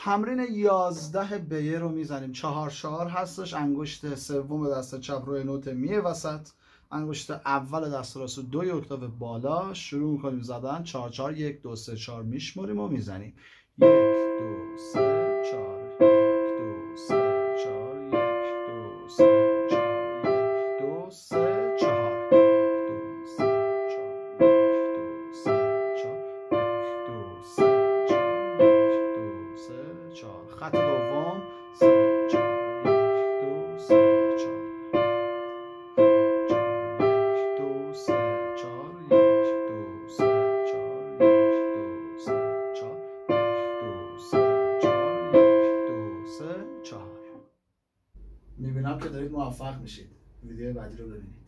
تمرین 11 بیه رو میزنیم. 4 هستش. انگشت سوم دست چپ روی نوت می وسط، انگشت اول دست راست 2 اکتاو بالا. شروع میکنیم زدن 4 4 1 2 3 4 میشمریم و میزنیم 1 2 3 4 1 2 3 4 1 2 3 4 1 2 3 4 2 3 4 2 3 4 2 3 4 خط دوم 3 4 1 2 3 4 2 3 4 1 2 3 4 1 2 3 4 2 3 4 1 2 3 4. میبینم که دارید موفق میشید. ویدیو بعدی رو ببینید.